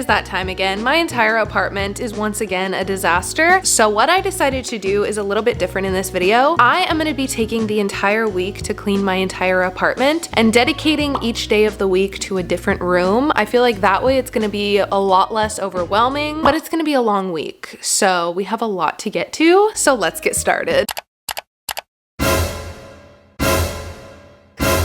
is that time again. My entire apartment is once again a disaster. So what I decided to do is a little bit different in this video. I am gonna be taking the entire week to clean my entire apartment and dedicating each day of the week to a different room. I feel like that way it's gonna be a lot less overwhelming, but it's gonna be a long week. So we have a lot to get to, so let's get started.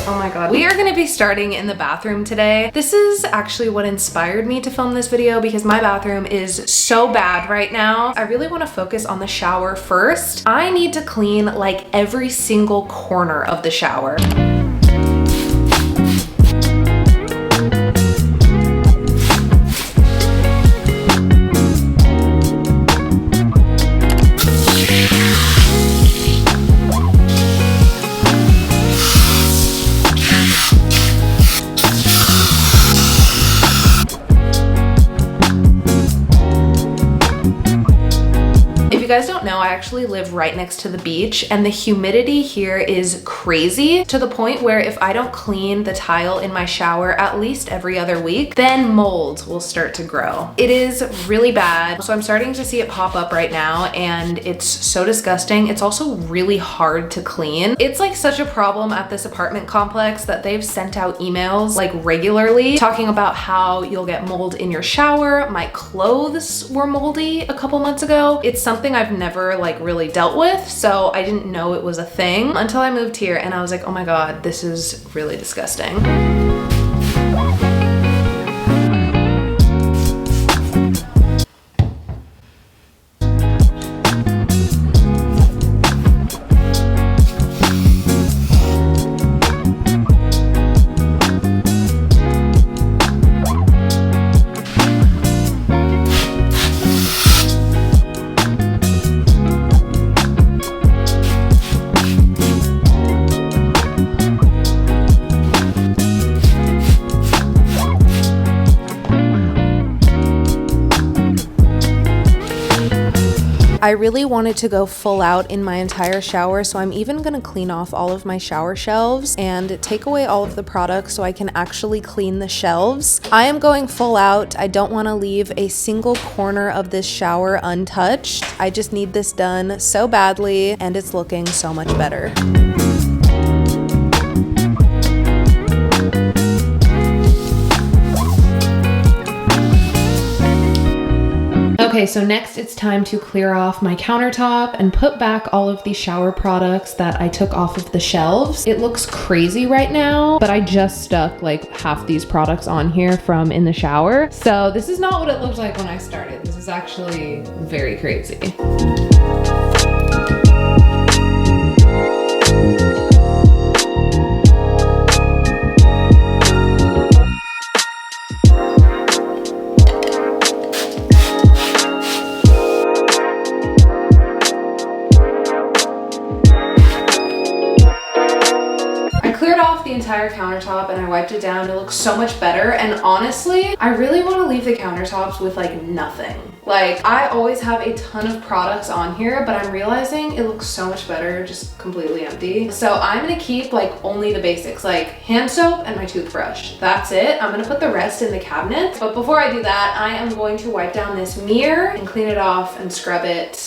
Oh my god. We are gonna be starting in the bathroom today. This is actually what inspired me to film this video because my bathroom is so bad right now. I really wanna focus on the shower first. I need to clean like every single corner of the shower. You guys don't know, I actually live right next to the beach and the humidity here is crazy to the point where if I don't clean the tile in my shower at least every other week, then mold will start to grow. It is really bad. So I'm starting to see it pop up right now and it's so disgusting. It's also really hard to clean. It's like such a problem at this apartment complex that they've sent out emails like regularly talking about how you'll get mold in your shower. My clothes were moldy a couple months ago. It's something I've never like really dealt with, so I didn't know it was a thing until I moved here and I was like, oh my god, this is really disgusting. I really wanted to go full out in my entire shower, so I'm even gonna clean off all of my shower shelves and take away all of the products so I can actually clean the shelves. I am going full out. I don't wanna leave a single corner of this shower untouched. I just need this done so badly and it's looking so much better. Okay, so next it's time to clear off my countertop and put back all of the shower products that I took off of the shelves. It looks crazy right now, but I just stuck like half these products on here from in the shower. So this is not what it looked like when I started. This is actually very crazy. The entire countertop and I wiped it down. It looks so much better, and honestly I really want to leave the countertops with like nothing. Like I always have a ton of products on here, but I'm realizing it looks so much better just completely empty. So I'm gonna keep like only the basics, like hand soap and my toothbrush. That's it. I'm gonna put the rest in the cabinet, but before I do that I am going to wipe down this mirror and clean it off and scrub it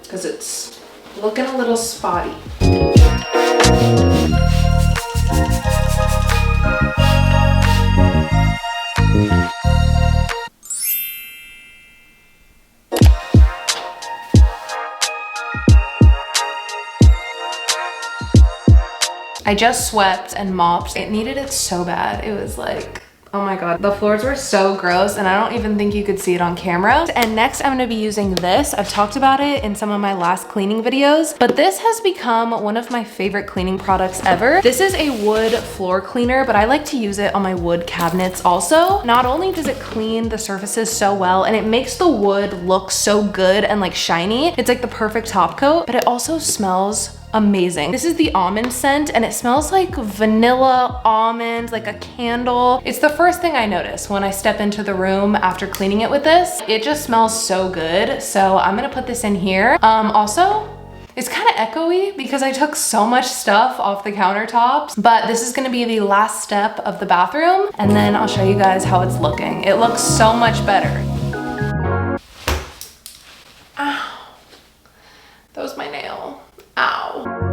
because it's looking a little spotty. I just swept and mopped. It needed it so bad. It was like, oh my god. The floors were so gross and I don't even think you could see it on camera. And next I'm gonna be using this. I've talked about it in some of my last cleaning videos, but this has become one of my favorite cleaning products ever. This is a wood floor cleaner, but I like to use it on my wood cabinets also. Not only does it clean the surfaces so well and it makes the wood look so good and like shiny, it's like the perfect top coat, but it also smells amazing. This is the almond scent and it smells like vanilla almond, like a candle. It's the first thing I notice when I step into the room after cleaning it with this. It just smells so good. So I'm gonna put this in here. Also, It's kind of echoey because I took so much stuff off the countertops, but this is gonna be the last step of the bathroom, and then I'll show you guys how it's looking. It looks so much better. Ow. That was my nail. Ow.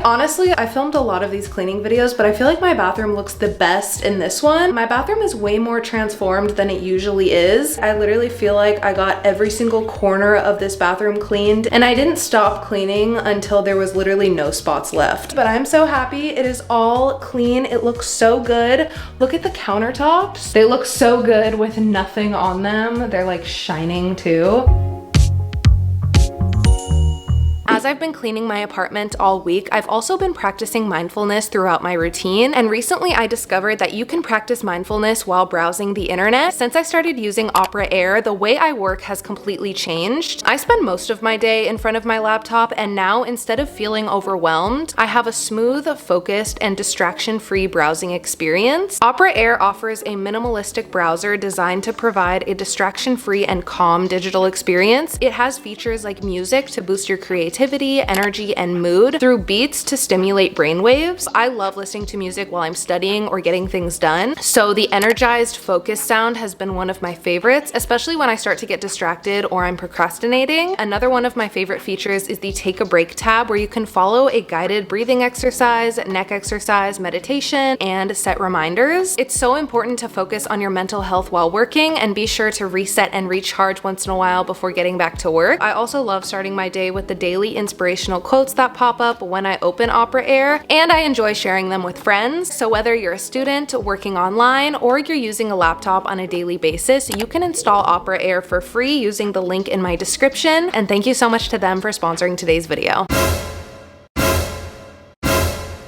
Honestly, I filmed a lot of these cleaning videos, but I feel like my bathroom looks the best in this one. My bathroom is way more transformed than it usually is. I literally feel like I got every single corner of this bathroom cleaned, and I didn't stop cleaning until there was literally no spots left. But I'm so happy. It is all clean. It looks so good. Look at the countertops. They look so good with nothing on them. They're like shining too. As I've been cleaning my apartment all week, I've also been practicing mindfulness throughout my routine, and recently I discovered that you can practice mindfulness while browsing the internet. Since I started using Opera Air, the way I work has completely changed. I spend most of my day in front of my laptop, and now instead of feeling overwhelmed, I have a smooth, focused, and distraction-free browsing experience. Opera Air offers a minimalistic browser designed to provide a distraction-free and calm digital experience. It has features like music to boost your creativity, energy, and mood, through beats to stimulate brainwaves. I love listening to music while I'm studying or getting things done, so the energized focus sound has been one of my favorites, especially when I start to get distracted or I'm procrastinating. Another one of my favorite features is the Take a Break tab, where you can follow a guided breathing exercise, neck exercise, meditation, and set reminders. It's so important to focus on your mental health while working, and be sure to reset and recharge once in a while before getting back to work. I also love starting my day with the daily inspirational quotes that pop up when I open Opera Air, and I enjoy sharing them with friends. So whether you're a student, working online, or you're using a laptop on a daily basis, you can install Opera Air for free using the link in my description, and thank you so much to them for sponsoring today's video.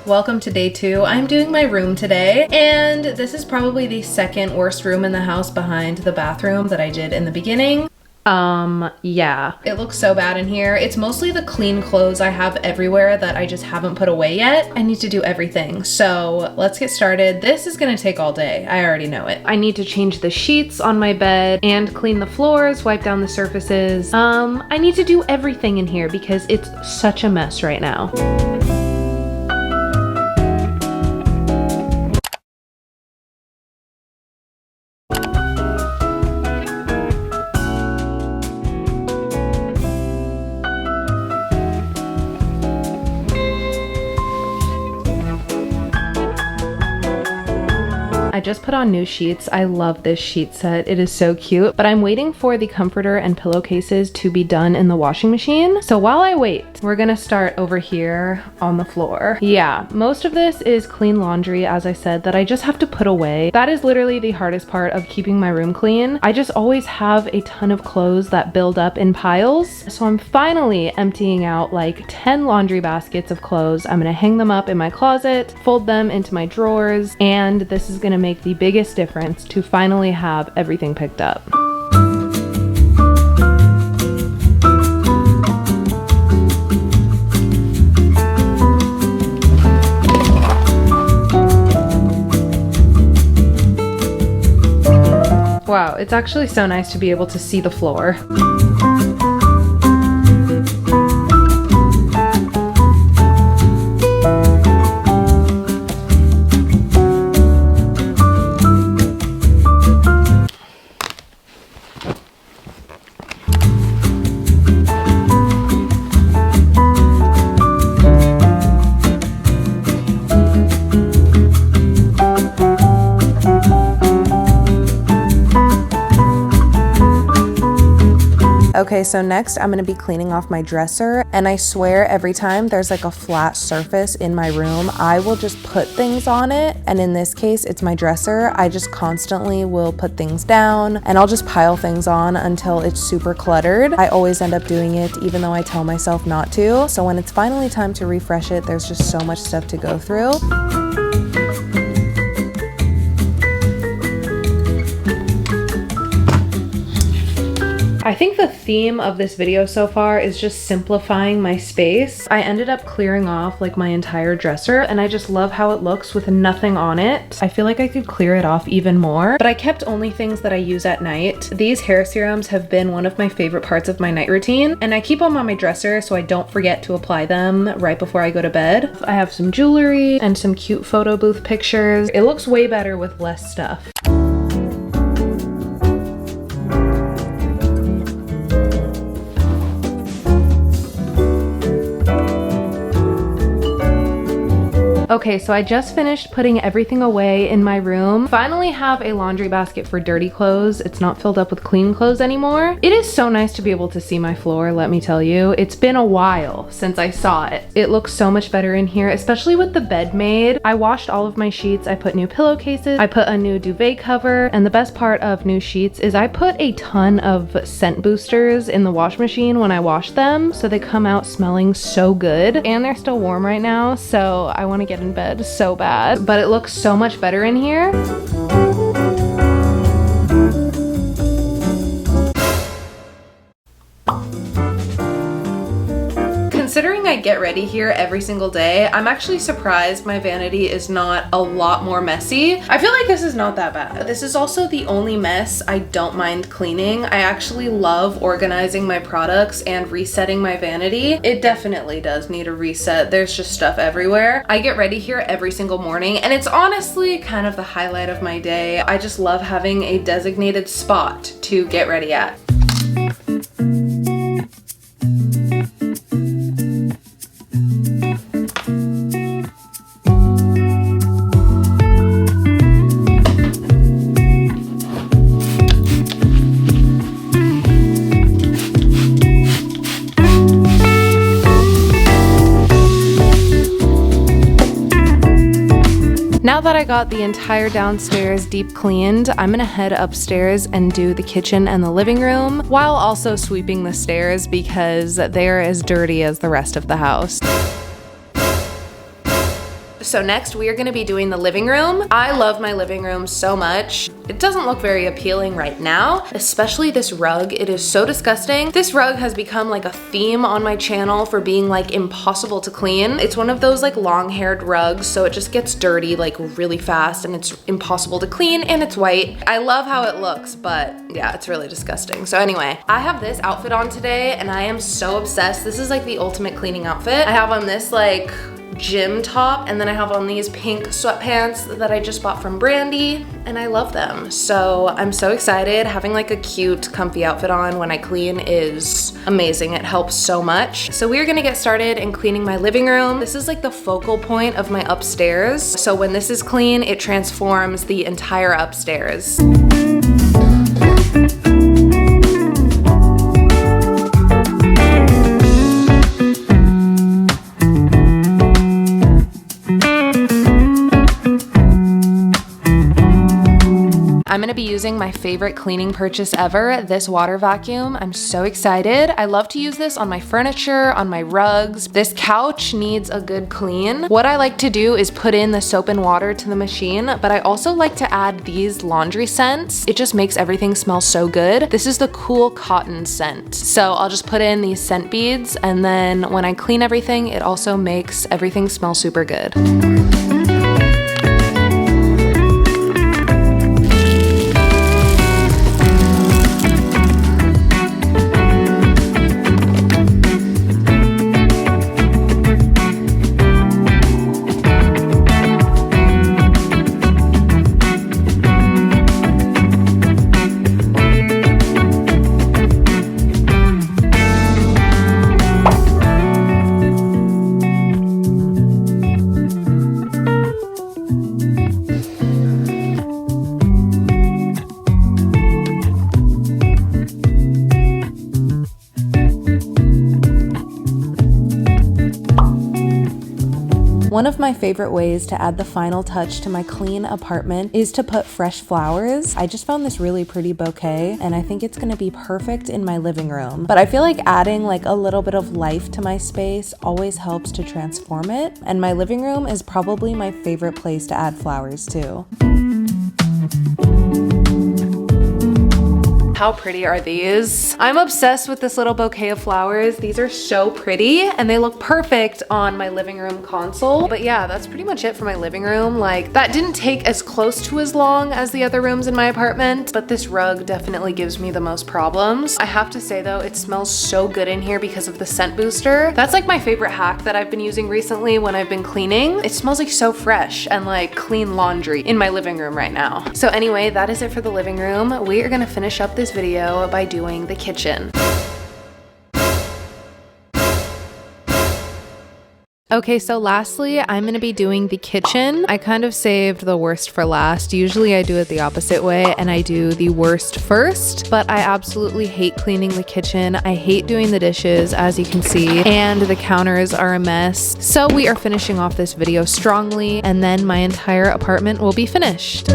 Welcome to day 2. I'm doing my room today, and this is probably the second worst room in the house behind the bathroom that I did in the beginning. Yeah. It looks so bad in here. It's mostly the clean clothes I have everywhere that I just haven't put away yet. I need to do everything. So let's get started. This is gonna take all day. I already know it. I need to change the sheets on my bed and clean the floors, wipe down the surfaces. I need to do everything in here because it's such a mess right now. I just put on new sheets. I love this sheet set. It is so cute, but I'm waiting for the comforter and pillowcases to be done in the washing machine. So while I wait, we're gonna start over here on the floor. Yeah, most of this is clean laundry, as I said, that I just have to put away. That is literally the hardest part of keeping my room clean. I just always have a ton of clothes that build up in piles. So I'm finally emptying out like 10 laundry baskets of clothes. I'm gonna hang them up in my closet, fold them into my drawers, and this is gonna make the biggest difference to finally have everything picked up. Wow, it's actually so nice to be able to see the floor. Okay, so next I'm gonna be cleaning off my dresser, and I swear every time there's like a flat surface in my room, I will just put things on it, and in this case it's my dresser. I just constantly will put things down, and I'll just pile things on until it's super cluttered. I always end up doing it even though I tell myself not to, so when it's finally time to refresh it, there's just so much stuff to go through. I think the theme of this video so far is just simplifying my space. I ended up clearing off like my entire dresser and I just love how it looks with nothing on it. I feel like I could clear it off even more, but I kept only things that I use at night. These hair serums have been one of my favorite parts of my night routine, and I keep them on my dresser so I don't forget to apply them right before I go to bed. I have some jewelry and some cute photo booth pictures. It looks way better with less stuff. Okay, so I just finished putting everything away in my room. Finally have a laundry basket for dirty clothes. It's not filled up with clean clothes anymore. It is so nice to be able to see my floor, let me tell you. It's been a while since I saw it. It looks so much better in here, especially with the bed made. I washed all of my sheets. I put new pillowcases. I put a new duvet cover. And the best part of new sheets is I put a ton of scent boosters in the wash machine when I wash them, so they come out smelling so good. And they're still warm right now, so I want to get in bed so bad, but it looks so much better in here. Considering I get ready here every single day, I'm actually surprised my vanity is not a lot more messy. I feel like this is not that bad. This is also the only mess I don't mind cleaning. I actually love organizing my products and resetting my vanity. It definitely does need a reset. There's just stuff everywhere. I get ready here every single morning, and it's honestly kind of the highlight of my day. I just love having a designated spot to get ready at. Now that I got the entire downstairs deep cleaned, I'm gonna head upstairs and do the kitchen and the living room while also sweeping the stairs because they're as dirty as the rest of the house. So next we are gonna be doing the living room. I love my living room so much. It doesn't look very appealing right now, especially this rug. It is so disgusting. This rug has become like a theme on my channel for being like impossible to clean. It's one of those like long-haired rugs, so it just gets dirty like really fast and it's impossible to clean, and it's white. I love how it looks, but yeah, it's really disgusting. So anyway, I have this outfit on today and I am so obsessed. This is like the ultimate cleaning outfit. I have on this like gym top, and then I have on these pink sweatpants that I just bought from Brandy, and I love them. So I'm so excited. Having like a cute, comfy outfit on when I clean is amazing. It helps so much. So we're gonna get started in cleaning my living room. This is like the focal point of my upstairs. So when this is clean, it transforms the entire upstairs. I'm gonna be using my favorite cleaning purchase ever, this water vacuum. I'm so excited. I love to use this on my furniture, on my rugs. This couch needs a good clean. What I like to do is put in the soap and water to the machine, but I also like to add these laundry scents. It just makes everything smell so good. This is the Cool Cotton scent. So I'll just put in these scent beads, and then when I clean everything, it also makes everything smell super good. One of my favorite ways to add the final touch to my clean apartment is to put fresh flowers. I just found this really pretty bouquet and I think it's gonna be perfect in my living room. But I feel like adding like a little bit of life to my space always helps to transform it, and my living room is probably my favorite place to add flowers to. how pretty are these? I'm obsessed with this little bouquet of flowers. These are so pretty and they look perfect on my living room console. But yeah, that's pretty much it for my living room. Like, that didn't take as close to as long as the other rooms in my apartment, but this rug definitely gives me the most problems. I have to say though, it smells so good in here because of the scent booster. That's like my favorite hack that I've been using recently when I've been cleaning. It smells like so fresh and like clean laundry in my living room right now. So anyway, that is it for the living room. We are gonna finish up this video by doing the kitchen. Okay, so lastly, I'm gonna be doing the kitchen. I kind of saved the worst for last. Usually I do it the opposite way and I do the worst first, but I absolutely hate cleaning the kitchen. I hate doing the dishes, as you can see, and the counters are a mess. So we are finishing off this video strongly, and then my entire apartment will be finished.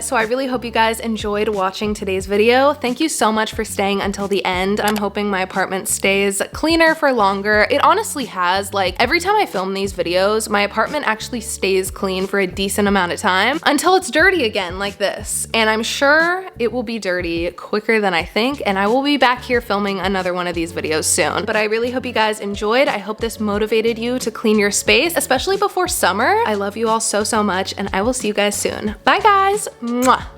So I really hope you guys enjoyed watching today's video. Thank you so much for staying until the end. I'm hoping my apartment stays cleaner for longer. It honestly has. Like, every time I film these videos, my apartment actually stays clean for a decent amount of time until it's dirty again like this. And I'm sure it will be dirty quicker than I think, and I will be back here filming another one of these videos soon. But I really hope you guys enjoyed. I hope this motivated you to clean your space, especially before summer. I love you all so, so much, and I will see you guys soon. Bye guys. Mwah.